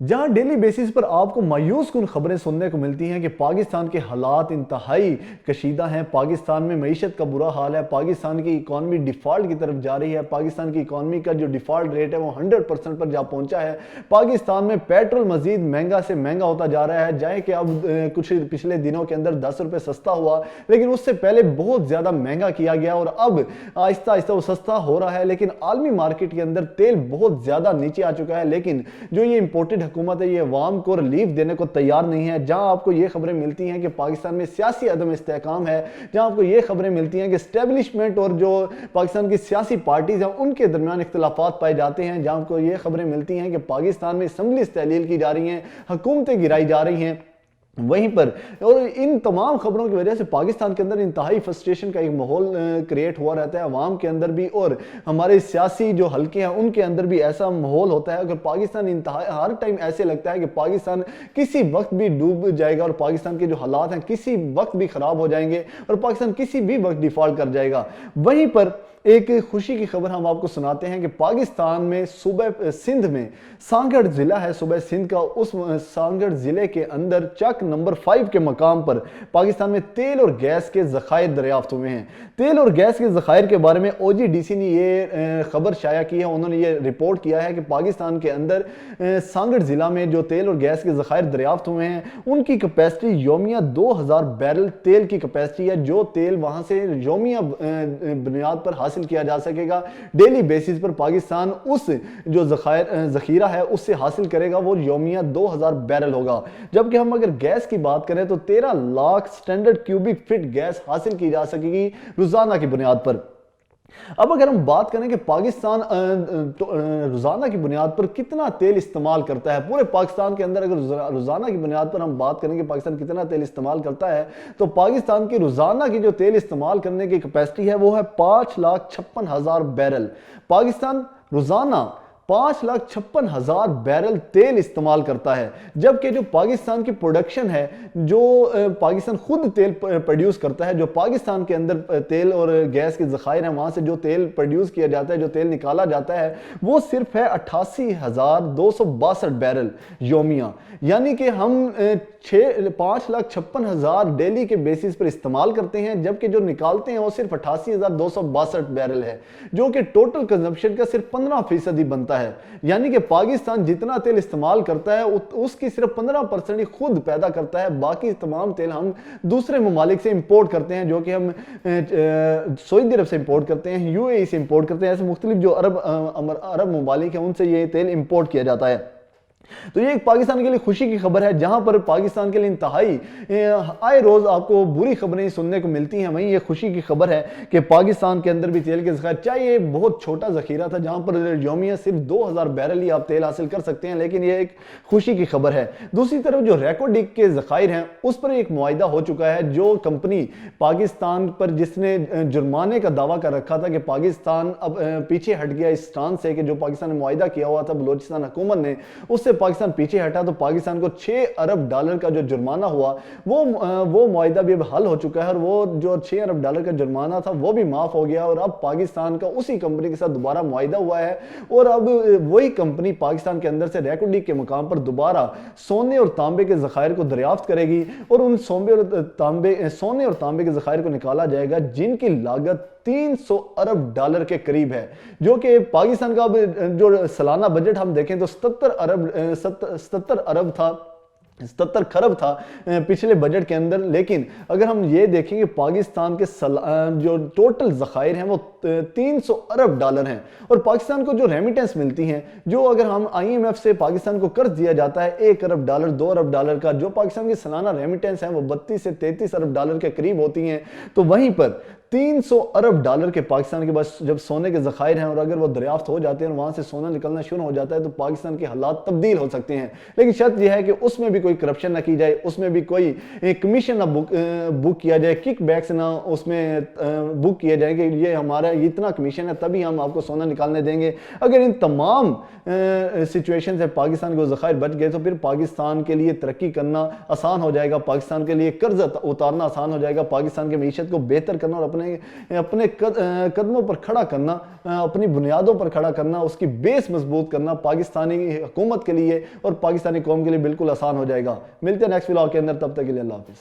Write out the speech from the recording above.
जहां daily basis पर आपको मायूस कुन खबरें सुनने को मिलती हैं कि पाकिस्तान के हालात इंतहाई कशीदा हैं, पाकिस्तान में मईशत का बुरा हाल है, पाकिस्तान की इकॉनमी डिफ़ॉल्ट की तरफ जा रही है, पाकिस्तान की इकॉनमी का जो डिफ़ॉल्ट रेट है वो 100% पर जा पहुंचा है, पाकिस्तान में पेट्रोल मजीद महंगा से महंगा होता जा रहा है, जाए कि अब कुछ पिछले दिनों के अंदर 10 रुपये सस्ता हुआ, लेकिन उससे पहले बहुत ज़्यादा महंगा किया गया और अब आहिस्ता आहिस्ता वो सस्ता हो रहा है। लेकिन आलमी मार्केट के अंदर तेल बहुत ज़्यादा नीचे आ चुका है, लेकिन जो ये इंपोर्टेड हुकूमत है ये अवाम को रिलीफ देने को तैयार नहीं है। जहां आपको ये खबरें मिलती हैं कि पाकिस्तान में सियासी अदम इस्तेहकाम है, जहां आपको ये खबरें मिलती हैं कि स्टैब्लिशमेंट और जो पाकिस्तान की सियासी पार्टीज हैं उनके दरमियान इख्तिलाफात पाए जाते हैं, जहां आपको ये खबरें मिलती हैं कि पाकिस्तान में असम्बली तहलील की जा रही हैं, हुकूमतें गिराई जा रही हैं, वहीं पर और इन तमाम खबरों की वजह से पाकिस्तान के अंदर इंतहाई फ्रस्ट्रेशन का एक माहौल क्रिएट हुआ रहता है अवाम के अंदर भी, और हमारे सियासी जो हल्के हैं उनके अंदर भी ऐसा माहौल होता है। अगर पाकिस्तान इंतहा हर टाइम ऐसे लगता है कि पाकिस्तान किसी वक्त भी डूब जाएगा और पाकिस्तान के जो हालात हैं किसी वक्त भी ख़राब हो जाएंगे और पाकिस्तान किसी भी वक्त डिफ़ॉल्ट कर जाएगा। वहीं पर एक खुशी की खबर हम आपको सुनाते हैं कि पाकिस्तान में सूबे सिंध में सांगड़ जिला है, सूबे सिंध का, उस सांगड़ जिले के अंदर चक नंबर 5 के मकाम पर पाकिस्तान में तेल और गैस के ज़खायर दरियाफ्त हुए हैं। तेल और गैस के ज़खायर के बारे में OGDC ने ये खबर शाया की है, उन्होंने ये रिपोर्ट किया है कि पाकिस्तान के अंदर सांगड़ जिला में जो तेल और गैस के ज़खायर दरियाफ्त हुए हैं उनकी कैपेसिटी योमिया 2000 बैरल तेल की कैपेसिटी है, जो तेल वहाँ से योमिया बुनियाद पर हासिल किया जा सकेगा। डेली बेसिस पर पाकिस्तान उस जो ज़खीरा है उससे हासिल करेगा वो योमिया 2000 बैरल होगा। जबकि हम अगर गैस की बात करें तो 13 lakh standard cubic feet gas हासिल की जा सकेगी रोजाना की बुनियाद पर। अब अगर हम बात करें कि पाकिस्तान रोजाना की बुनियाद पर कितना तेल इस्तेमाल करता है पूरे पाकिस्तान के अंदर, अगर रोजाना की बुनियाद पर हम बात करें कि पाकिस्तान कितना तेल इस्तेमाल करता है तो पाकिस्तान की रोजाना की जो तेल इस्तेमाल करने की कैपेसिटी है वो है 5,56,000 बैरल। पाकिस्तान रोजाना 5,56,000 बैरल तेल इस्तेमाल करता है, जबकि जो पाकिस्तान की प्रोडक्शन है, जो पाकिस्तान खुद तेल प्रोड्यूस करता है, जो पाकिस्तान के अंदर तेल और गैस के ज़खायर हैं वहाँ से जो तेल प्रोड्यूस किया जाता है, जो तेल निकाला जाता है वो सिर्फ है 88,262 बैरल योमिया। यानी कि हम 5,56,000 डेली के बेसिस पर इस्तेमाल करते हैं, जबकि जो निकालते हैं वो सिर्फ 88,262 बैरल है, जो कि टोटल कंजम्पशन का सिर्फ 15% ही बनता है। यानी कि पाकिस्तान जितना तेल इस्तेमाल करता है उसकी सिर्फ 15% ही खुद पैदा करता है, बाकी तमाम तेल हम दूसरे ममालिक से इंपोर्ट करते हैं, जो कि हम सऊदी अरब से इंपोर्ट करते हैं, UAE से इंपोर्ट करते हैं, ऐसे मुख्तलिफ जो अरब ममालिक हैं उनसे ये तेल इंपोर्ट किया जाता है। तो ये एक पाकिस्तान के लिए खुशी की खबर है, जहां पर पाकिस्तान के लिए इंतहाई आए रोज आपको बुरी खबरें सुनने को मिलती हैं, वहीं ये खुशी की खबर है कि पाकिस्तान के अंदर भी तेल के ज़खायर, चाहे ये बहुत छोटा ज़खीरा था जहां पर योमिया सिर्फ 2000 बैरल ही आप तेल हासिल कर सकते हैं, लेकिन ये एक खुशी की खबर है। दूसरी तरफ जो रेकोडिक के ज़खायर हैं उस पर एक मुआहिदा हो चुका है, जो कंपनी पाकिस्तान पर जिसने जुर्माने का दावा कर रखा था कि पाकिस्तान अब पीछे हट गया इस स्टांस से कि जो पाकिस्तान ने मुआहिदा किया हुआ था बलोचिस्तान हुकूमत ने, उससे पाकिस्तान पीछे हटा, तो पाकिस्तान को 6 अरब डॉलर का जो जुर्माना हुआ वो मुआहिदा भी अब हल हो चुका है, और वो जो 6 अरब डॉलर का जुर्माना था वो भी माफ हो गया, और अब पाकिस्तान का उसी कंपनी के साथ दोबारा मुआहिदा हुआ है, और अब वही कंपनी पाकिस्तान के अंदर से रेकोडिक के मुकाम पर दोबारा सोने और तांबे के ज़खायर को दरियाफ्त करेगी, और उन सोने और तांबे के ज़खायर को निकाला जाएगा जिनकी लागत 300 अरब डॉलर के करीब है, जो कि पाकिस्तान का जो सालाना बजट हम देखें तो 77 अरब था, 77 खरब था पिछले बजट के अंदर। लेकिन अगर हम ये देखेंगे पाकिस्तान के जो टोटल ज़खायर हैं वो 300 अरब डॉलर हैं, और पाकिस्तान को जो रेमिटेंस मिलती हैं, जो अगर हम IMF से पाकिस्तान को कर्ज दिया जाता है 1 अरब डॉलर 2 अरब डॉलर का, जो पाकिस्तान की सालाना रेमिटेंस है वो 32 से 33 अरब डॉलर के करीब होती हैं, तो वहीं पर 300 अरब डॉलर के पाकिस्तान के पास जब सोने के ज़खायर हैं और अगर वो दरियाफ्त हो जाते हैं और वहाँ से सोना निकलना शुरू हो जाता है तो पाकिस्तान के हालात तब्दील हो सकते हैं। लेकिन शर्त यह है कि उसमें भी कोई करप्शन ना की जाए, उसमें भी कोई कमीशन ना बुक किया जाए, किक बैक्स ना उसमें बुक किया जाए कि ये हमारा इतना कमीशन है तभी हम आपको सोना निकालने देंगे। अगर इन तमाम सिचुएशन से पाकिस्तान को ज़खायर बच गए तो फिर पाकिस्तान के लिए तरक्की करना आसान हो जाएगा, पाकिस्तान के लिए कर्ज उतारना आसान हो जाएगा, पाकिस्तान की मीशत को बेहतर करना और अपने कदमों पर खड़ा करना, अपनी बुनियादों पर खड़ा करना, उसकी बेस मजबूत करना पाकिस्तानी हुकूमत के लिए और पाकिस्तानी कौम के लिए बिल्कुल आसान हो जाएगा। मिलते हैं नेक्स्ट व्लॉग के अंदर, तब तक के लिए अल्लाह हाफिज़।